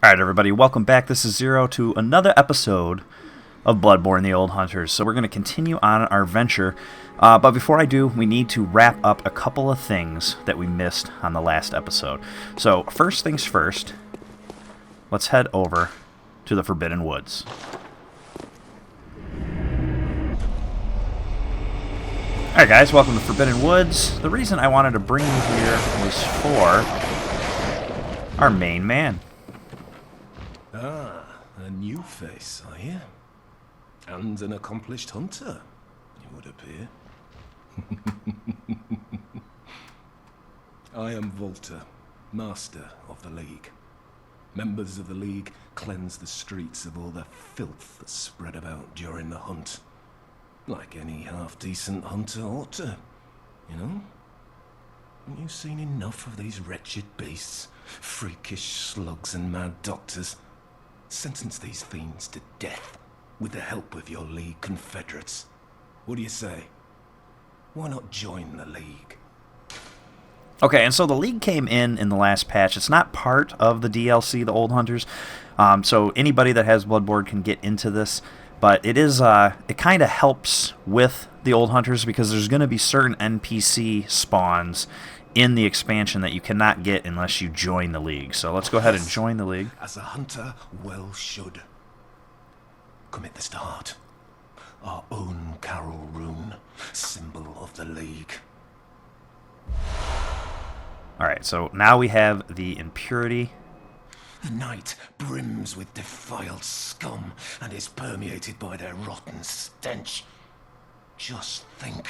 Alright everybody, welcome back. This is Zero to another episode of Bloodborne, the Old Hunters. So we're going to continue on our venture, but before I do, we need to wrap up a couple of things that we missed on the last episode. So first things first, let's head over to the Forbidden Woods. Alright guys, welcome to Forbidden Woods. The reason I wanted to bring you here was for our main man. Ah, a new face, are you? And an accomplished hunter, it would appear. I am Volta, Master of the League. Members of the League cleanse the streets of all the filth that's spread about during the hunt. Like any half-decent hunter ought to, you know? Haven't you seen enough of these wretched beasts? Freakish slugs and mad doctors. Sentence these fiends to death with the help of your League confederates. What do you say? Why not join the League? Okay, and so the League came in the last patch. It's not part of the DLC, the Old Hunters, so anybody that has Bloodborne can get into this, but it is it kind of helps with the Old Hunters because there's going to be certain NPC spawns in the expansion that you cannot get unless you join the League. So let's go ahead and join the League. As a hunter well should. Commit this to heart. Our own Carol rune, symbol of the League. Alright, so now we have the impurity. The night brims with defiled scum and is permeated by their rotten stench. Just think,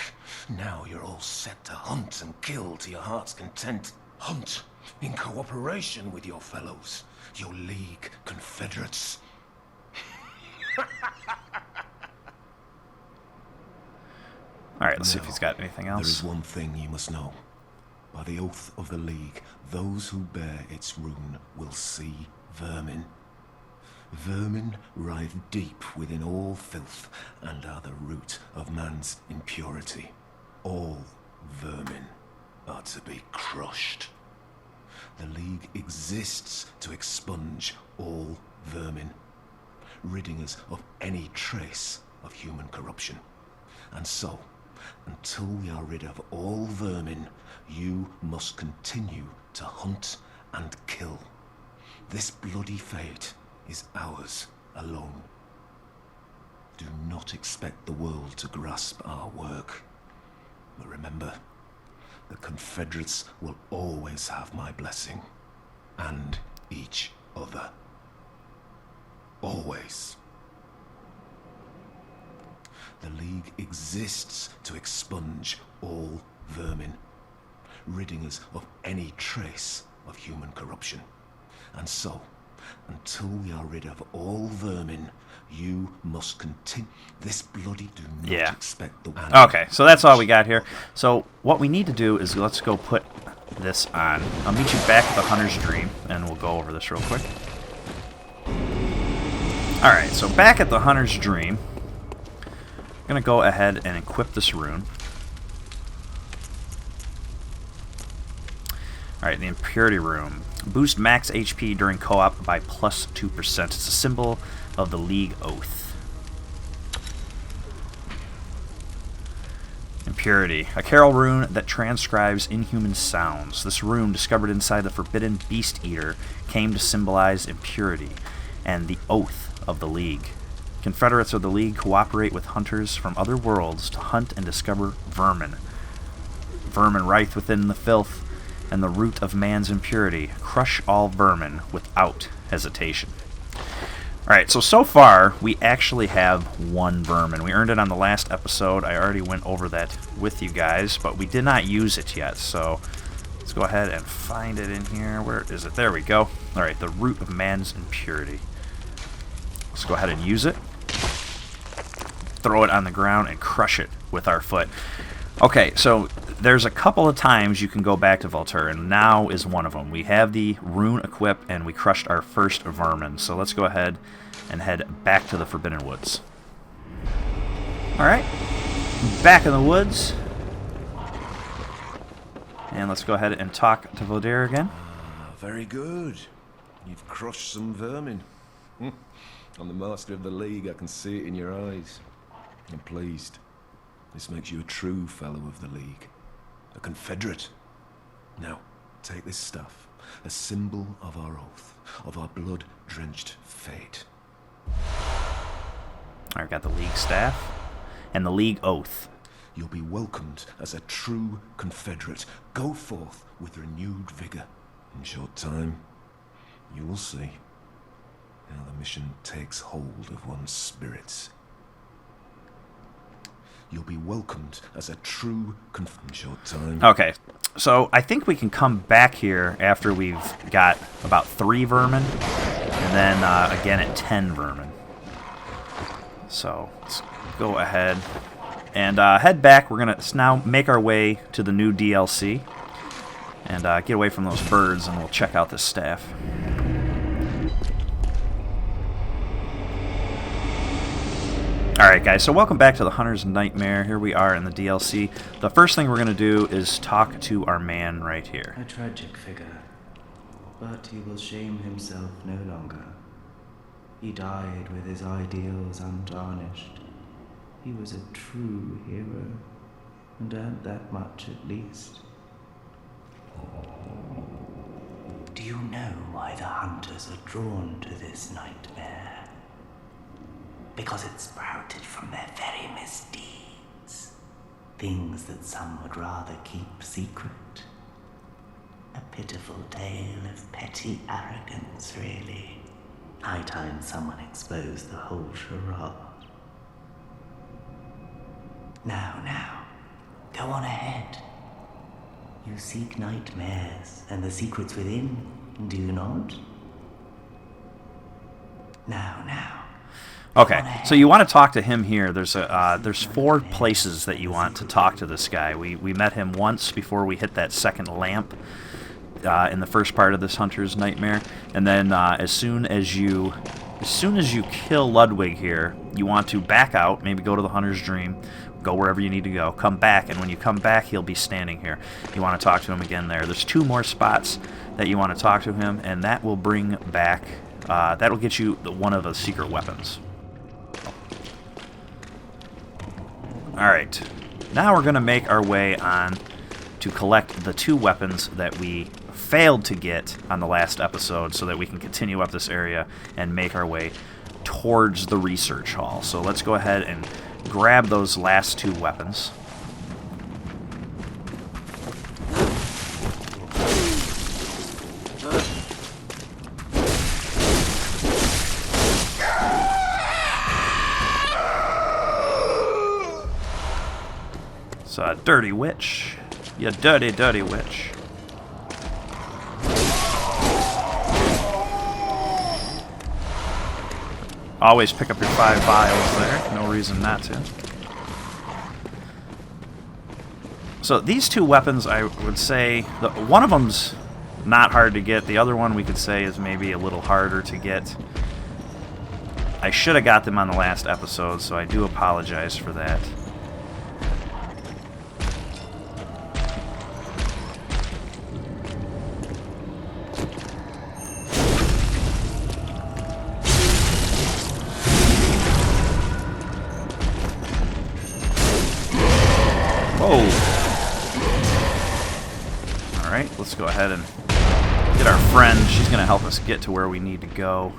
now you're all set to hunt and kill to your heart's content. Hunt in cooperation with your fellows, your League confederates. Alright, let's see if he's got anything else. There is one thing you must know. By the oath of the League, those who bear its rune will see vermin. Vermin writhe deep within all filth and are the root of man's impurity. All vermin are to be crushed. The League exists to expunge all vermin, ridding us of any trace of human corruption. And so, until we are rid of all vermin, you must continue to hunt and kill. This bloody fate is ours alone. Do not expect the world to grasp our work. But remember, the Confederates will always have my blessing. And each other. Always. The League exists to expunge all vermin, ridding us of any trace of human corruption. And so, until we are rid of all vermin, you must continue. This bloody do not expect the... Okay, so that's all we got here. So what we need to do is let's go put this on. I'll meet you back at the Hunter's Dream, and we'll go over this real quick. Alright, so back at the Hunter's Dream, I'm going to go ahead and equip this rune. Alright, the Impurity Rune. Boost max HP during co-op by plus 2%. It's a symbol of the League Oath. Impurity. A Carol rune that transcribes inhuman sounds. This rune, discovered inside the Forbidden Beast Eater, came to symbolize impurity and the oath of the League. Confederates of the League cooperate with hunters from other worlds to hunt and discover vermin. Vermin writhe within the filth and the root of man's impurity. Crush all vermin without hesitation. Alright, so far, we actually have one vermin. We earned it on the last episode. I already went over that with you guys, but we did not use it yet, so let's go ahead and find it in here. Where is it? There we go. Alright, the root of man's impurity. Let's go ahead and use it. Throw it on the ground and crush it with our foot. Okay, so there's a couple of times you can go back to Volta, and now is one of them. We have the rune equipped, and we crushed our first vermin. So let's go ahead and head back to the Forbidden Woods. Alright, back in the woods. And let's go ahead and talk to Vodir again. Very good. You've crushed some vermin. I'm the master of the League. I can see it in your eyes. I'm pleased. This makes you a true fellow of the League. A Confederate. Now, take this stuff. A symbol of our oath. Of our blood-drenched fate. Alright, got the League staff. And the League oath. You'll be welcomed as a true Confederate. Go forth with renewed vigor. In short time, you will see how the mission takes hold of one's spirits. You'll be welcomed as a true in short time. Okay, so I think we can come back here after we've got about 3 vermin, and then again at 10 vermin. So let's go ahead and head back. We're going to now make our way to the new DLC and get away from those birds, and we'll check out this staff. Alright guys, so welcome back to the Hunter's Nightmare. Here we are in the DLC. The first thing we're going to do is talk to our man right here. A tragic figure, but he will shame himself no longer. He died with his ideals untarnished. He was a true hero, and earned that much at least. Do you know why the hunters are drawn to this nightmare? Because it sprouted from their very misdeeds. Things that some would rather keep secret. A pitiful tale of petty arrogance, really. High time someone exposed the whole charade. Now, go on ahead. You seek nightmares and the secrets within, do you not? Now. Okay, so you want to talk to him here. There's 4 places that you want to talk to this guy. We met him once before we hit that second lamp in the first part of this Hunter's Nightmare, and then as soon as you kill Ludwig here, you want to back out, maybe go to the Hunter's Dream, go wherever you need to go, come back, and when you come back, he'll be standing here. You want to talk to him again there. There's 2 more spots that you want to talk to him, and that will bring back, that'll get you one of the secret weapons. Alright, now we're going to make our way on to collect the 2 weapons that we failed to get on the last episode so that we can continue up this area and make our way towards the research hall. So let's go ahead and grab those last 2 weapons. So, dirty witch. You dirty, dirty witch. Always pick up your 5 vials there. No reason not to. So these 2 weapons, I would say, one of them's not hard to get. The other one we could say is maybe a little harder to get. I should have got them on the last episode, so I do apologize for that. Alright, let's go ahead and get our friend. She's going to help us get to where we need to go.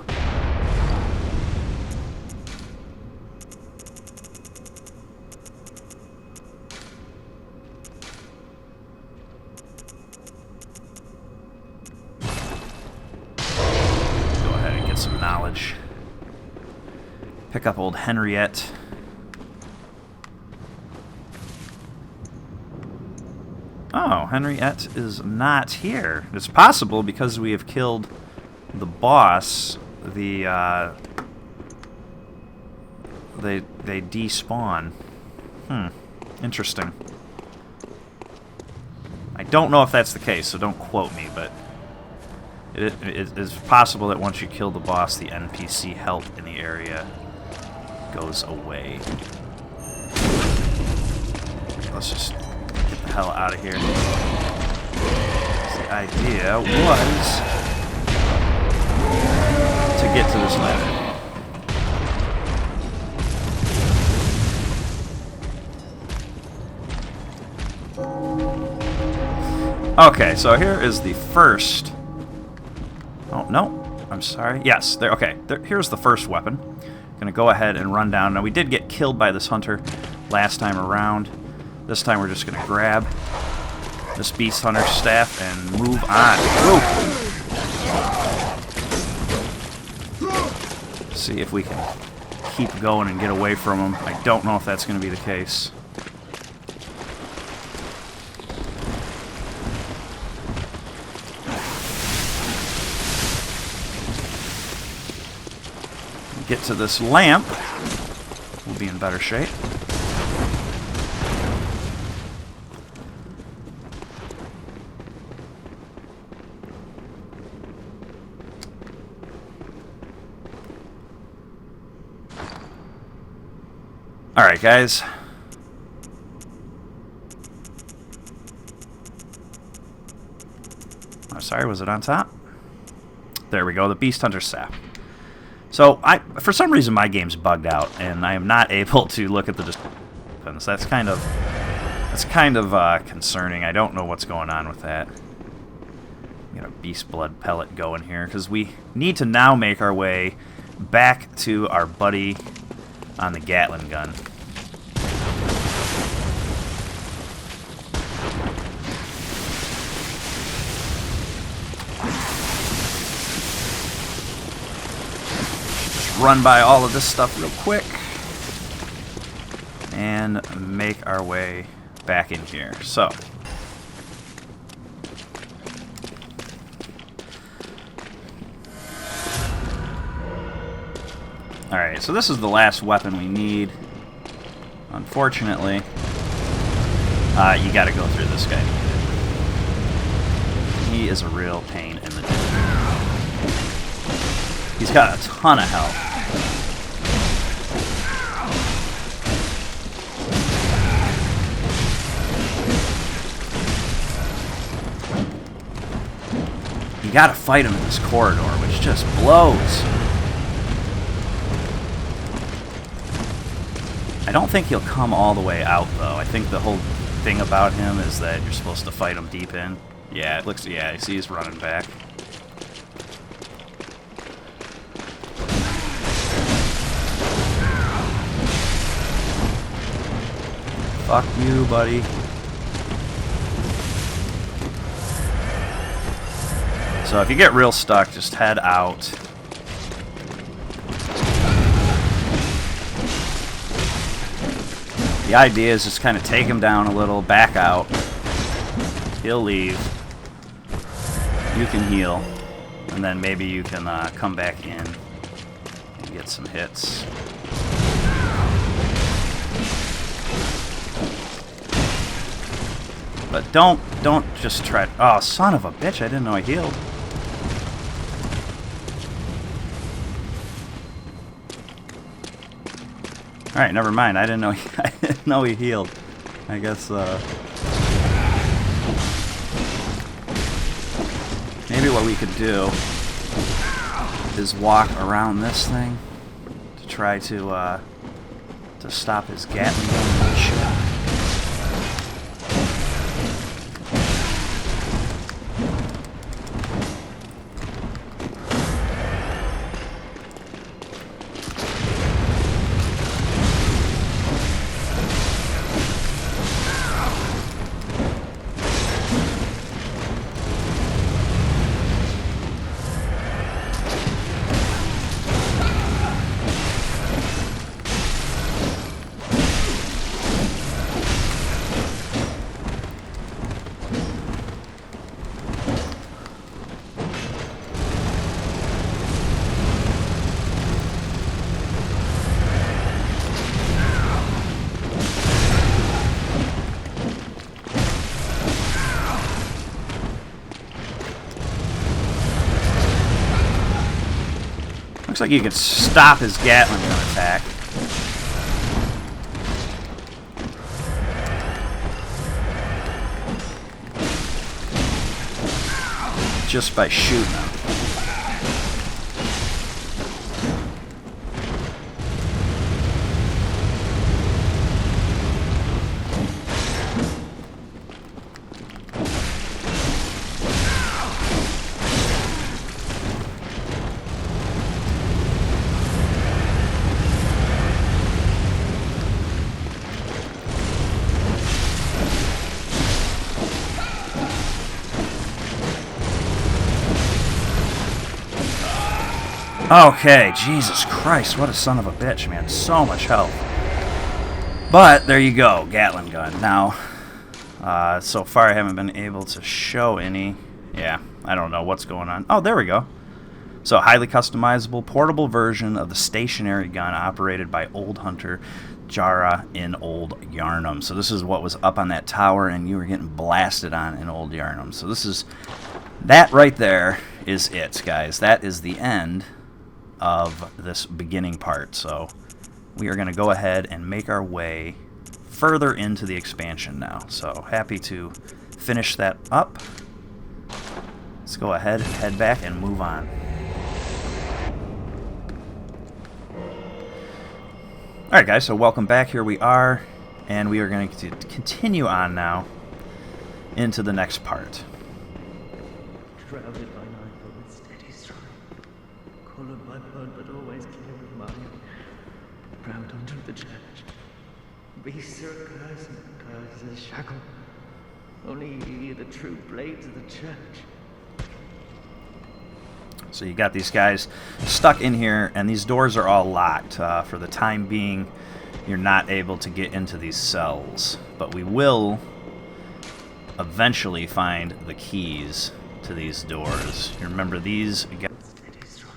Go ahead and get some knowledge. Pick up old Henriette. Oh, Henriette is not here. It's possible because we have killed the boss. They despawn. Interesting. I don't know if that's the case, so don't quote me, but it is possible that once you kill the boss, the NPC health in the area goes away. Let's just get the hell out of here. The idea was to get to this ladder. Okay, so here is the first... Oh, no. I'm sorry. Yes, there. Okay, here's the first weapon. Gonna go ahead and run down. Now, we did get killed by this hunter last time around. This time we're just gonna grab this beast hunter staff and move on. Woo! See if we can keep going and get away from him. I don't know if that's gonna be the case. Get to this lamp, we'll be in better shape. Alright, guys. Oh, sorry, was it on top? There we go, the Beast Hunter sap. So, for some reason, my game's bugged out, and I am not able to look at the descriptions. That's kind of concerning. I don't know what's going on with that. Got a beast blood pellet going here, because we need to now make our way back to our buddy on the Gatling gun. Run by all of this stuff real quick and make our way back in here. So, alright, so this is the last weapon we need. Unfortunately, you gotta go through this guy. He is a real pain in the dick. He's got a ton of health. You gotta fight him in this corridor, which just blows. I don't think he'll come all the way out, though. I think the whole thing about him is that you're supposed to fight him deep in. Yeah, it looks... Yeah, I see he's running back. Fuck you, buddy. So if you get real stuck, just head out. The idea is just kind of take him down a little, back out. He'll leave. You can heal. And then maybe you can come back in and get some hits. But don't just try... Oh, son of a bitch, I didn't know I healed. Alright, never mind. I didn't know he healed. I guess, maybe what we could do is walk around this thing to try to stop his Gatling gun bullshit. Looks like you could stop his Gatling gun attack. Just by shooting him. Okay, Jesus Christ, what a son of a bitch, man. So much health. But, there you go, Gatling gun. Now, so far I haven't been able to show any. Yeah, I don't know what's going on. Oh, there we go. So, highly customizable, portable version of the stationary gun operated by Old Hunter Jara in Old Yarnum. So this is what was up on that tower, and you were getting blasted on in Old Yarnum. So this is... that right there is it, guys. That is the end of this beginning part. So we are going to go ahead and make our way further into the expansion now. So happy to finish that up. Let's go ahead and head back and move on. Alright guys, so welcome back. Here we are, and we are going to continue on now into the next part. Shrouded by night, but with steady stride. Colored by blood, but always clear of mind. Proud unto the church. Beasts are a curse, and curse is a shackle. Only ye, the true blades of the church. So you got these guys stuck in here, and these doors are all locked. For the time being, you're not able to get into these cells. But we will eventually find the keys to these doors. You remember these? Steady stride.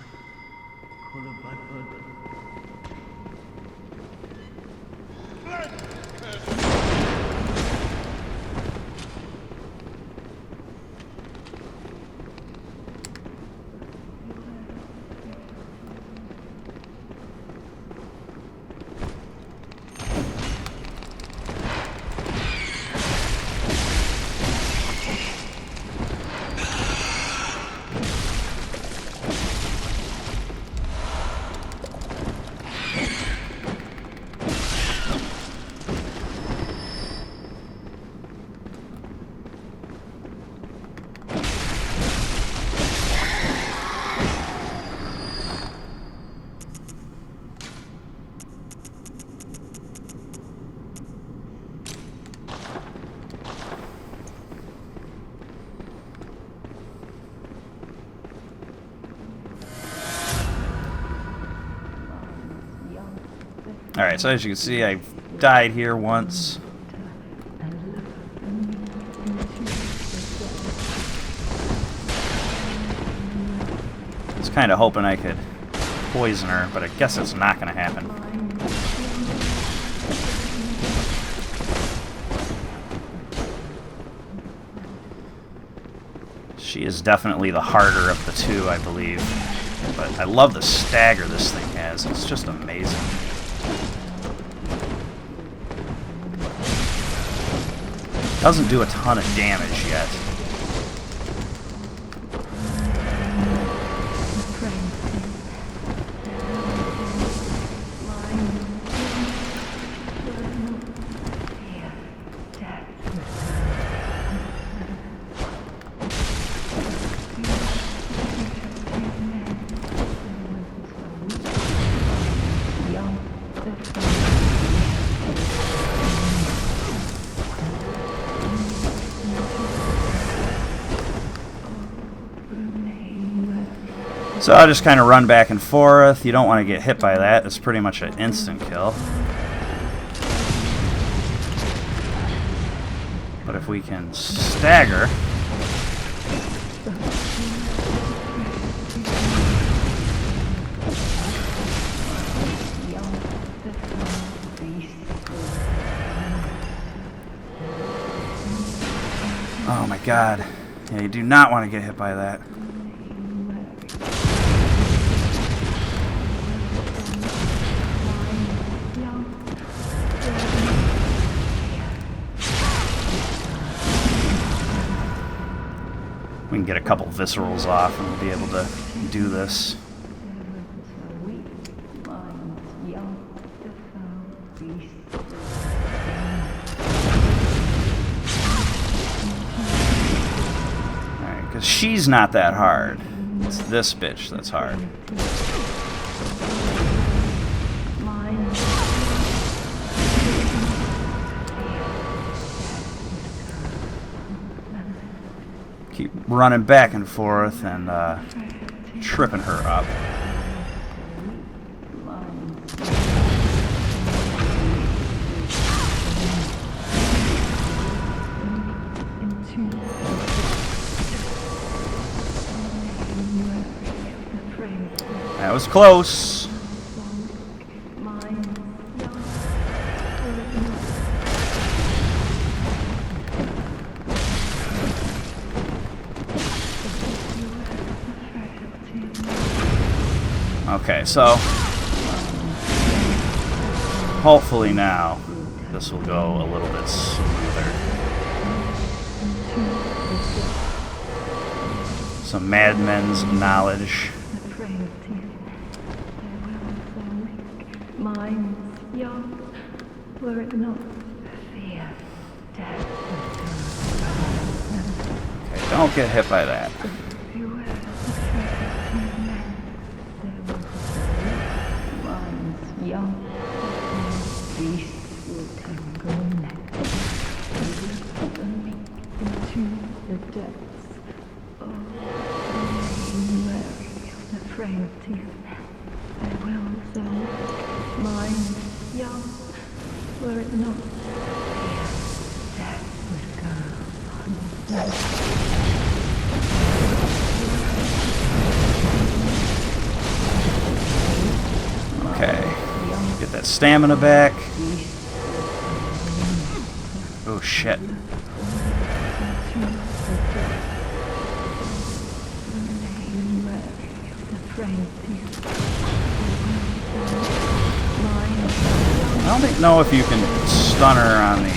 Colored by blood, but Alright, so as you can see, I've died here once. I was kind of hoping I could poison her, but I guess it's not going to happen. She is definitely the harder of the two, I believe. But I love the stagger this thing has. It's just amazing. Doesn't do a ton of damage yet. So I'll just kind of run back and forth. You don't want to get hit by that. It's pretty much an instant kill. But if we can stagger... Oh my god. Yeah, you do not want to get hit by that. We can get a couple viscerals off and we'll be able to do this. Alright, because she's not that hard. It's this bitch that's hard. Keep running back and forth and tripping her up. was close. Okay, so hopefully now this will go a little bit smoother. Some madmen's knowledge. Were it not fear, death Okay, don't get hit by that. Were it not fear, death would go Okay, get that stamina back. Oh shit. I don't know if you can stun her on the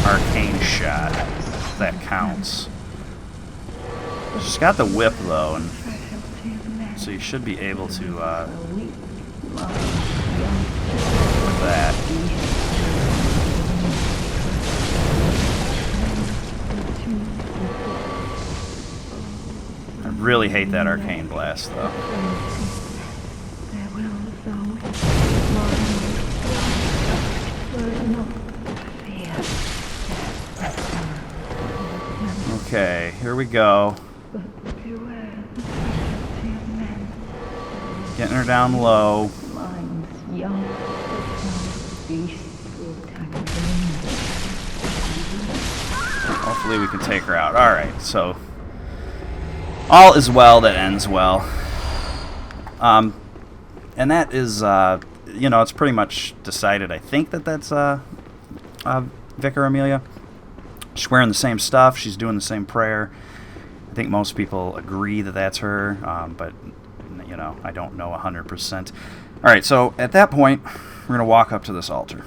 arcane shot. If that counts. She's got the whip though, and so you should be able to with that. I really hate that arcane blast though. Okay, here we go. Getting her down low. Hopefully we can take her out. Alright, so all is well that ends well. And that is, you know, it's pretty much decided. I think that that's Vicar Amelia. She's wearing the same stuff. She's doing the same prayer. I think most people agree that that's her, but, you know, I don't know 100%. All right, so at that point, we're going to walk up to this altar.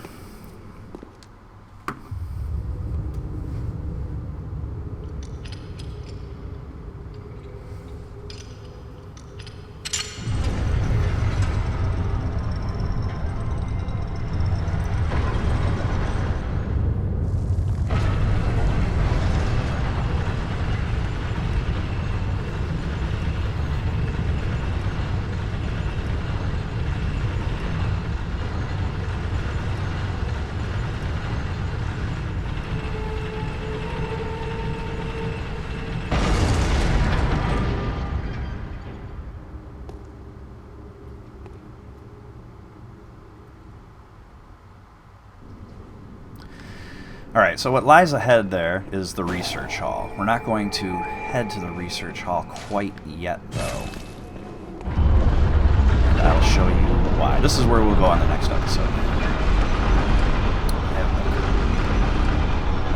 Alright, so what lies ahead there is the research hall. We're not going to head to the research hall quite yet, though. And I'll show you why. This is where we'll go on the next episode.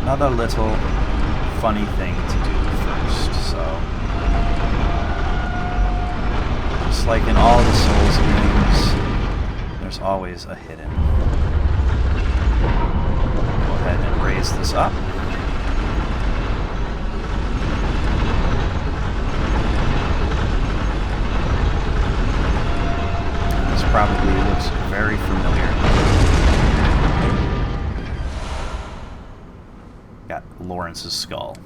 Another little funny thing to do first, so... just like in all the Souls games, there's always a hidden. Go ahead and raise this up. This probably looks very familiar. Got Lawrence's skull.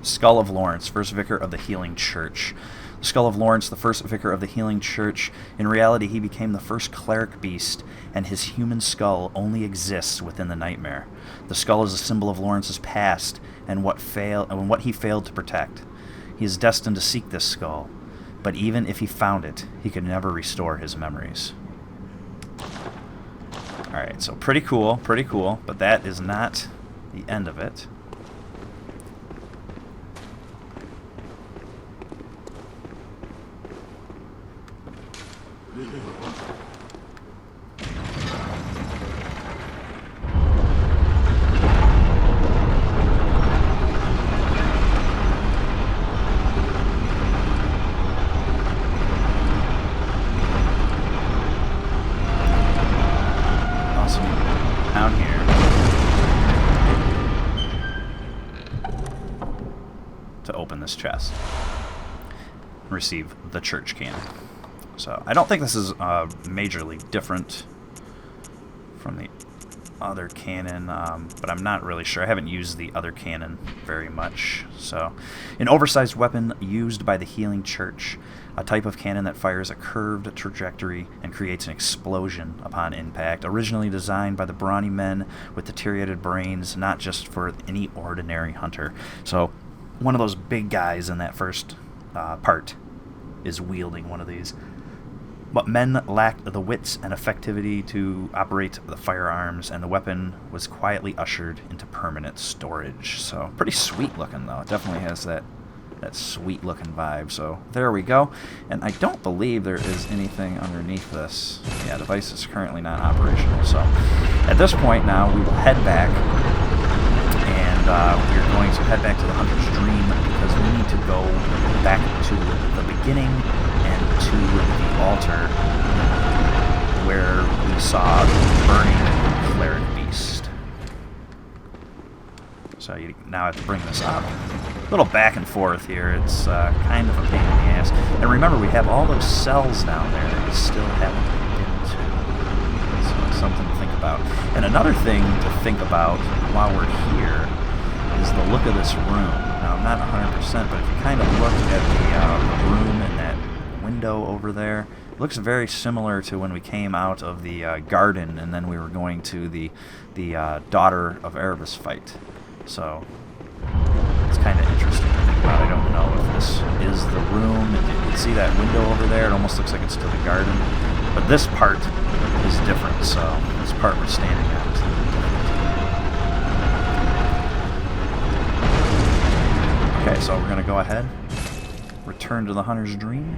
Skull of Lawrence, first vicar of the Healing Church. The skull of Lawrence, the first vicar of the Healing Church. In reality, he became the first cleric beast, and his human skull only exists within the nightmare. The skull is a symbol of Lawrence's past and what he failed to protect. He is destined to seek this skull, but even if he found it, he could never restore his memories. Alright, so pretty cool, but that is not the end of it. Awesome. Down here. To open this chest. Receive the church cannon. So I don't think this is majorly different from the other cannon, but I'm not really sure. I haven't used the other cannon very much. So, an oversized weapon used by the healing church, a type of cannon that fires a curved trajectory and creates an explosion upon impact, originally designed by the brawny men with deteriorated brains, not just for any ordinary hunter. So, one of those big guys in that first part is wielding one of these. But men lacked the wits and effectivity to operate the firearms, and the weapon was quietly ushered into permanent storage. So, pretty sweet looking, though. It definitely has that sweet looking vibe. So, there we go. And I don't believe there is anything underneath this. Yeah, device is currently not operational. So, at this point now, we will head back, and we're going to head back to the Hunter's Dream because we need to go back to the beginning and to the altar where we saw the burning cleric beast. So you now have to bring this up. A little back and forth here. It's kind of a pain in the ass. And remember, we have all those cells down there that we still haven't been to. So it's something to think about. And another thing to think about while we're here is the look of this room. Now, I'm not 100%, but if you kind of look at the room and that window over there, it looks very similar to when we came out of the garden and then we were going to the Daughter of Erebus fight. So it's kind of interesting to think about. I don't know if this is the room. You can see that window over there. It almost looks like it's to the garden. But this part is different, so this part we're standing at is a little different. Okay, so we're going to go ahead, return to the Hunter's Dream,